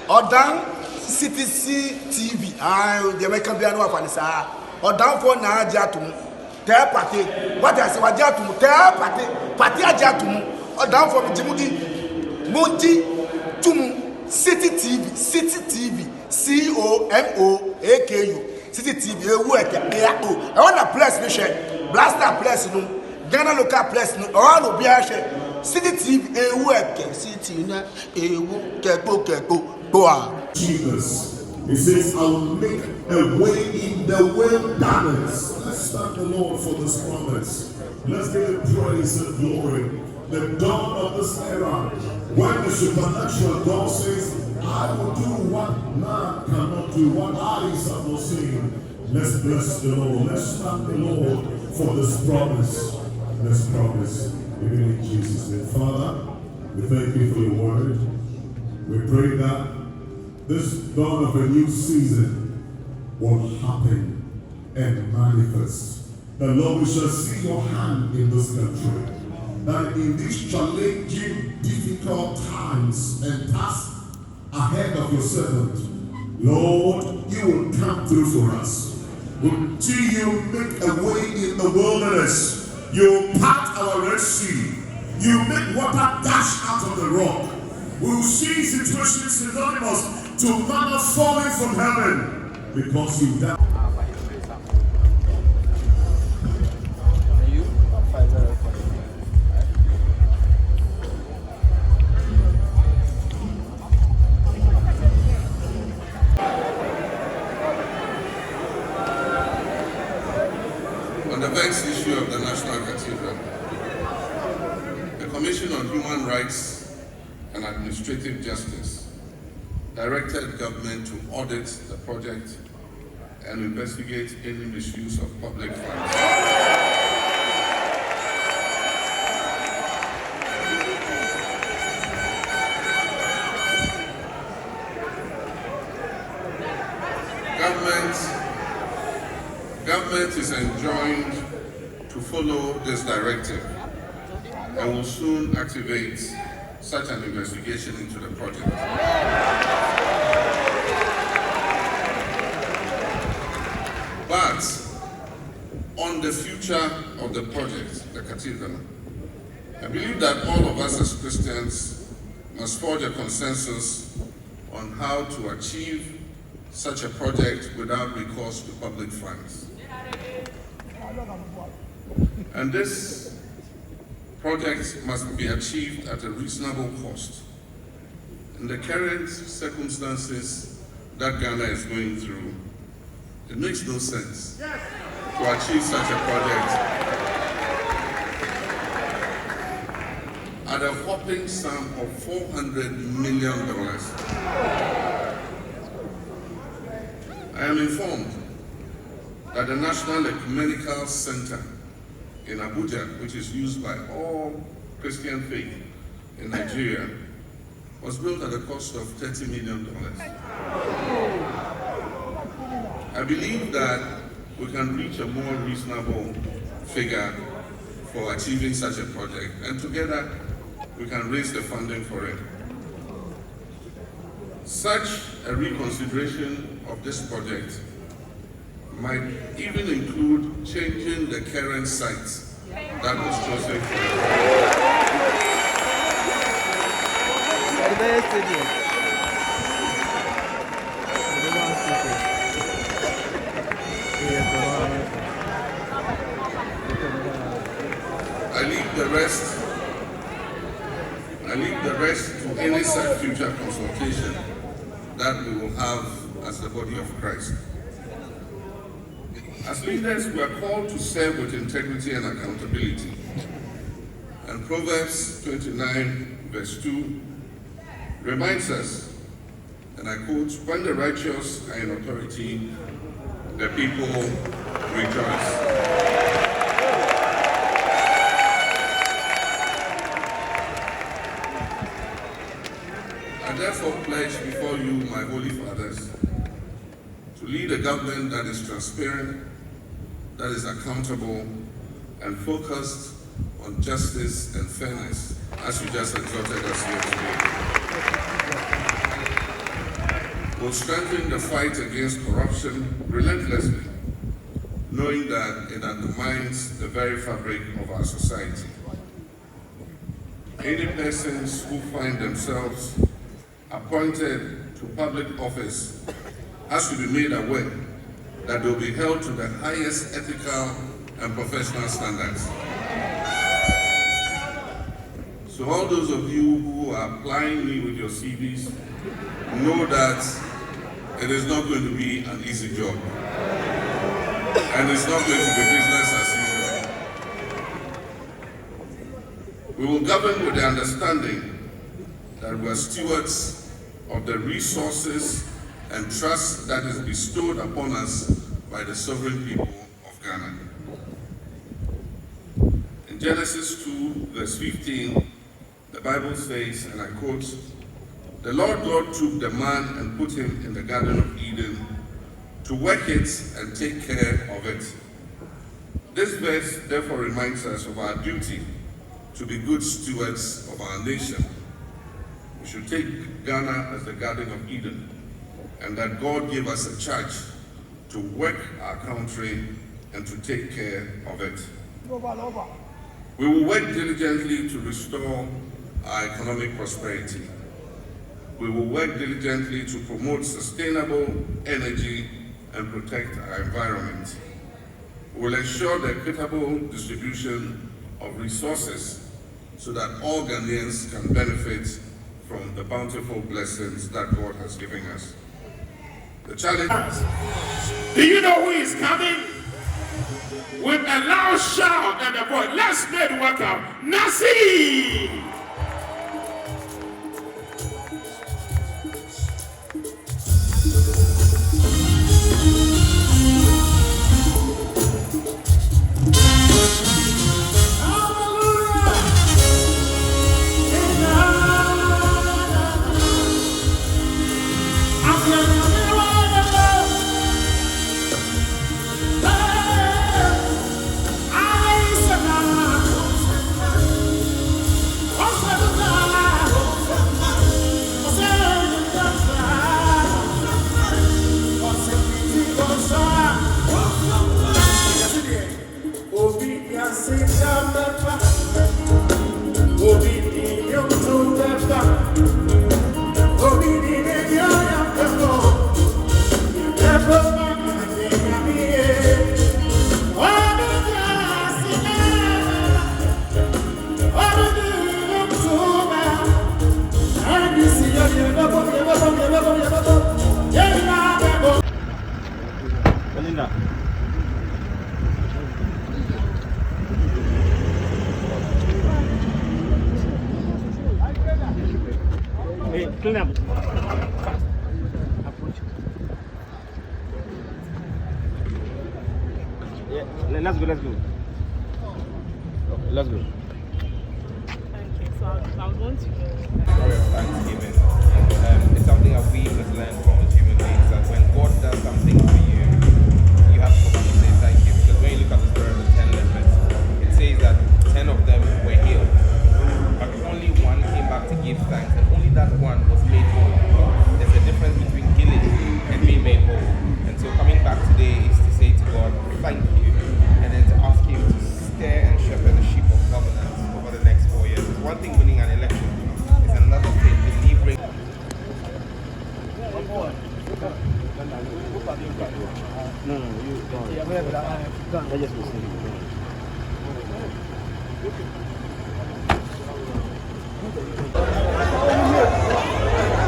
Odan CTC TV. The American piano of Anissa. Odan for na Jatum. Tell party. What I say, what Jatum? Tell party Jatum. Odan for Jimudi. Monty Tumu. City TV. COMOAKU. City TV. I want a place, Blaster place, no. Ghana local place, no. All of the City TV, City, Jesus. He says, I will make a way in the wilderness. Let's thank the Lord for this promise. Let's give him praise and glory. The dawn of this era, when the supernatural God says, I will do what man cannot do, what eyes have not seen. Let's bless the Lord. Let's thank the Lord for this promise. This promise. Even in Jesus' name. Father, we thank you for your word. We pray that this dawn of a new season will happen and manifest. The Lord, we shall see your hand in this country. That in these challenging, difficult times and tasks ahead of your servant, Lord, you will come through for us. We'll see you make a way in the wilderness. You part our Red Sea. You make water dash out of the rock. We will see situations synonymous to manna falling from heaven because you died. On the vexed issue of the National Cathedral, the Commission on Human Rights and Administrative Justice directed government to audit the project and investigate any misuse of public funds. Government is enjoined to follow this directive and will soon activate such an investigation into the project. But on the future of the project, the cathedral, I believe that all of us as Christians must forge a consensus on how to achieve such a project without recourse to public funds. And this project must be achieved at a reasonable cost. In the current circumstances that Ghana is going through, it makes no sense to achieve such a project at a whopping sum of $400 million. I am informed that the National Ecumenical Center in Abuja, which is used by all Christian faith in Nigeria, was built at a cost of $30 million. I believe that we can reach a more reasonable figure for achieving such a project, and together we can raise the funding for it. Such a reconsideration of this project might even include changing the current site that was chosen for I leave the rest to any such future consultation that we will have as the body of Christ. As leaders, we are called to serve with integrity and accountability. And Proverbs 29, verse 2 reminds us, and I quote, "When the righteous are in authority, the people rejoice." I therefore pledge before you, my holy fathers, to lead a government that is transparent, that is accountable, and focused on justice and fairness, as you just exhorted us here today. will strengthen the fight against corruption relentlessly, knowing that it undermines the very fabric of our society. Any persons who find themselves appointed to public office has to be made aware that they will be held to the highest ethical and professional standards. So all those of you who are applying me with your CVs, know that it is not going to be an easy job. And it's not going to be business as usual. We will govern with the understanding that we are stewards of the resources and trust that is bestowed upon us by the sovereign people of Ghana. In Genesis 2, verse 15, the Bible says, and I quote, "The Lord God took the man and put him in the Garden of Eden to work it and take care of it." This verse therefore reminds us of our duty to be good stewards of our nation. We should take Ghana as the Garden of Eden, and that God gave us a charge to work our country and to take care of it. We will work diligently to restore our economic prosperity. We will work diligently to promote sustainable energy and protect our environment. We will ensure the equitable distribution of resources so that all Ghanaians can benefit from the bountiful blessings that God has given us. The challenge... Do you know who is coming? With a loud shout and a voice. Let's make it work out. Nasi! Clean up. Yeah, let's go. Let's go. Thank you. So I would want to go. Thanksgiving. It's something that we must learn from as human beings, that when God does something for you, you have to come and say thank you. Because when you look at the story of the 10 lepers, it says that 10 of them were healed, but only one came back to give thanks, and only that one was made whole. There's a difference between healing and being made whole. And so coming back today is to say to God, thank you, and then to ask Him to steer and shepherd the sheep of governance over the next 4 years. It's one thing winning an election, it's another thing delivering. No, you don't. I just was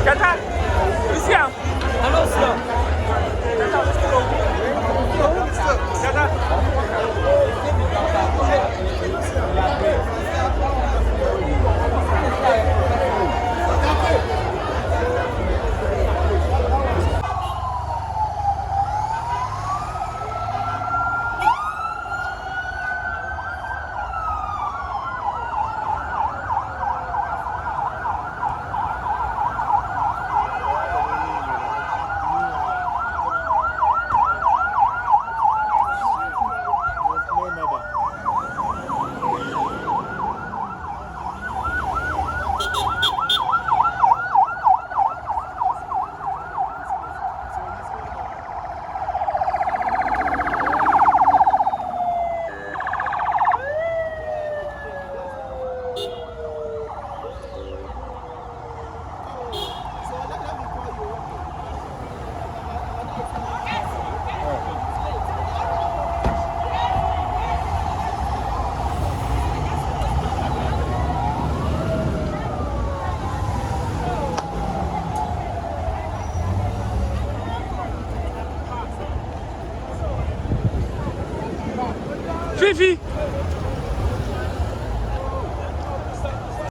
Kata, Lucia. Hello, sir. Vivi.